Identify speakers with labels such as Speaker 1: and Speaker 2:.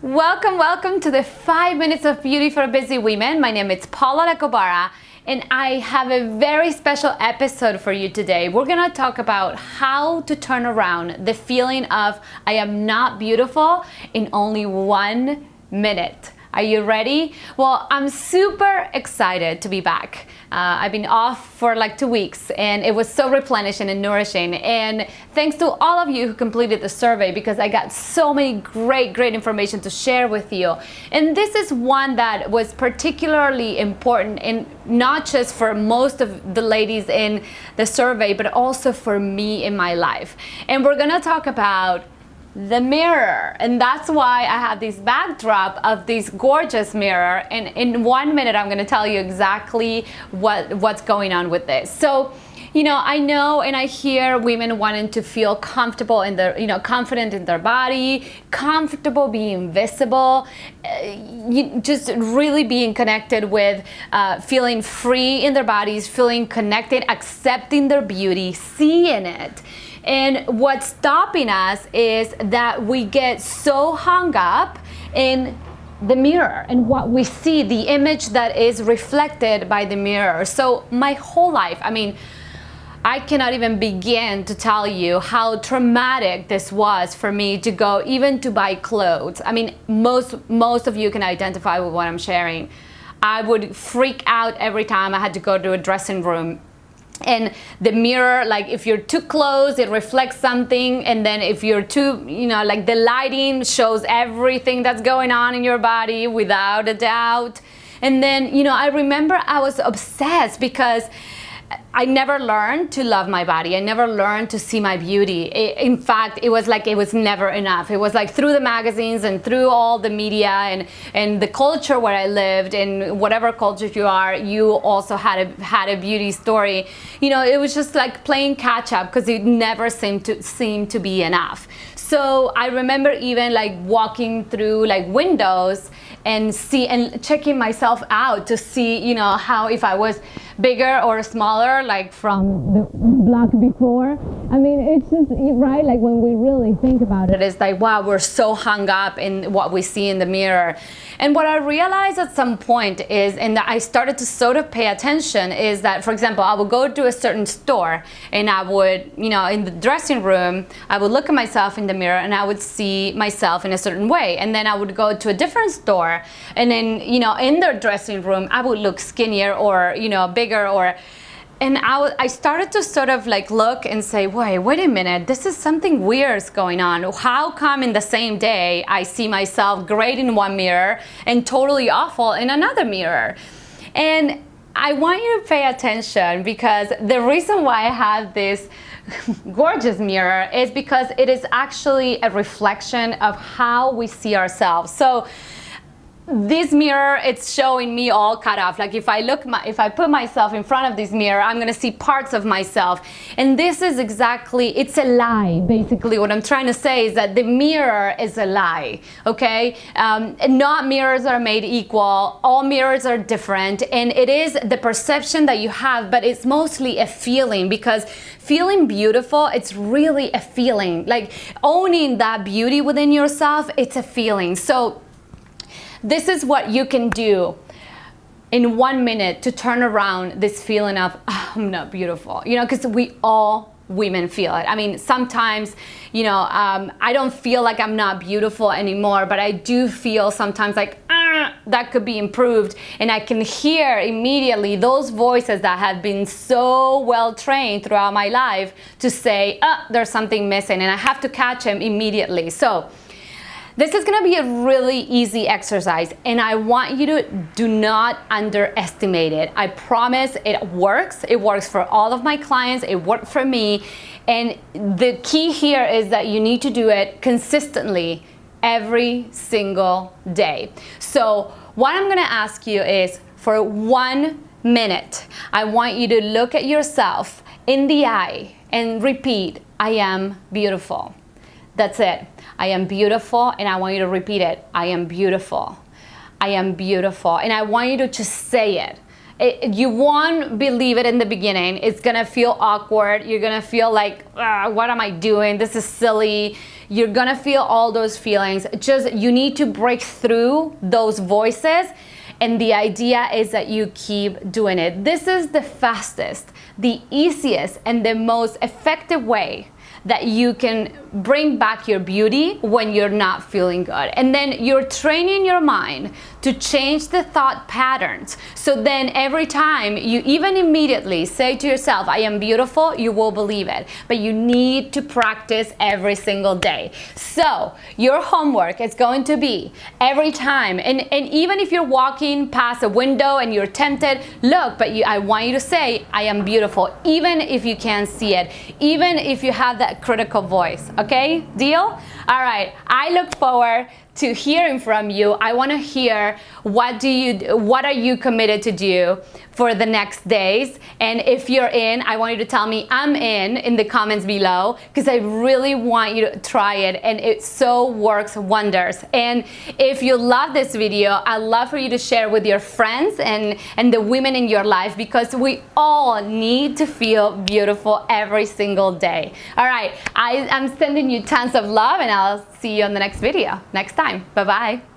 Speaker 1: Welcome, welcome to the 5 Minutes of Beauty for Busy Women. My name is Paula Lacobara, and I have a very special episode for you today. We're gonna talk about how to turn around the feeling of I am not beautiful in only 1 minute. Are you ready? Well, I'm super excited to be back. I've been off for like 2 weeks and it was so replenishing and nourishing. And thanks to all of you who completed the survey, because I got so many great information to share with you. And this is one that was particularly important, and not just for most of the ladies in the survey, but also for me in my life. And we're gonna talk about the mirror, and that's why I have this backdrop of this gorgeous mirror, and in 1 minute I'm going to tell you exactly what's going on with this. So, I know and I hear women wanting to feel comfortable in their, confident in their body, comfortable being visible, just really being connected with, feeling free in their bodies, feeling connected, accepting their beauty, seeing it. And what's stopping us is that we get so hung up in the mirror and what we see, the image that is reflected by the mirror. So my whole life, I cannot even begin to tell you how traumatic this was for me to go even to buy clothes. Most of you can identify with what I'm sharing. I would freak out every time I had to go to a dressing room. And the mirror, like if you're too close, it reflects something. And then if you're too, like the lighting shows everything that's going on in your body without a doubt. And then, I remember I was obsessed because I never learned to love my body. I never learned to see my beauty. In fact, it was like it was never enough. It was like through the magazines and through all the media and the culture where I lived, and whatever culture you are, you also had a beauty story. It was just like playing catch up because it never seemed to be enough. So I remember even like walking through like windows and checking myself out to see, how if I was bigger or smaller, like from the block before. It's just, right? Like when we really think about it, it's like, wow, we're so hung up in what we see in the mirror. And what I realized at some point is, and I started to sort of pay attention, is that, for example, I would go to a certain store and I would, in the dressing room, I would look at myself in the mirror and I would see myself in a certain way. And then I would go to a different store and then, in their dressing room, I would look skinnier or, bigger and I started to sort of like look and say, wait a minute, this is something weird's going on. How come in the same day I see myself great in one mirror and totally awful in another mirror? And I want you to pay attention, because the reason why I have this gorgeous mirror is because it is actually a reflection of how we see ourselves. So this mirror, it's showing me all cut off. Like if I put myself in front of this mirror, I'm gonna see parts of myself. And this is it's a lie. Basically, what I'm trying to say is that the mirror is a lie, okay? Not mirrors are made equal. All mirrors are different. And it is the perception that you have, but it's mostly a feeling, because feeling beautiful, it's really a feeling. Like owning that beauty within yourself, it's a feeling. So this is what you can do in 1 minute to turn around this feeling of, I'm not beautiful, because all women feel it. Sometimes, I don't feel like I'm not beautiful anymore, but I do feel sometimes like, that could be improved. And I can hear immediately those voices that have been so well trained throughout my life to say, there's something missing, and I have to catch them immediately. So this is gonna be a really easy exercise, and I want you to do not underestimate it. I promise it works. It works for all of my clients. It worked for me. And the key here is that you need to do it consistently every single day. So what I'm gonna ask you is, for 1 minute, I want you to look at yourself in the eye and repeat, I am beautiful. That's it. I am beautiful, and I want you to repeat it. I am beautiful. I am beautiful. And I want you to just say it. You won't believe it in the beginning. It's gonna feel awkward. You're gonna feel like, what am I doing? This is silly. You're gonna feel all those feelings. Just, you need to break through those voices. And the idea is that you keep doing it. This is the fastest, the easiest, and the most effective way that you can bring back your beauty when you're not feeling good. And then you're training your mind to change the thought patterns. So then every time you even immediately say to yourself, I am beautiful, you will believe it. But you need to practice every single day. So your homework is going to be every time, and even if you're walking past a window and you're tempted, look, but I want you to say, I am beautiful, even if you can't see it, even if you have that critical voice. Okay, deal? All right, I look forward to hearing from you. I want to hear what are you committed to do for the next days, and if you're in, I want you to tell me I'm in the comments below, because I really want you to try it, and it so works wonders. And if you love this video, I'd love for you to share with your friends and the women in your life, because we all need to feel beautiful every single day. All right, I'm sending you tons of love, and I'll see you on the next video next time. Bye-bye.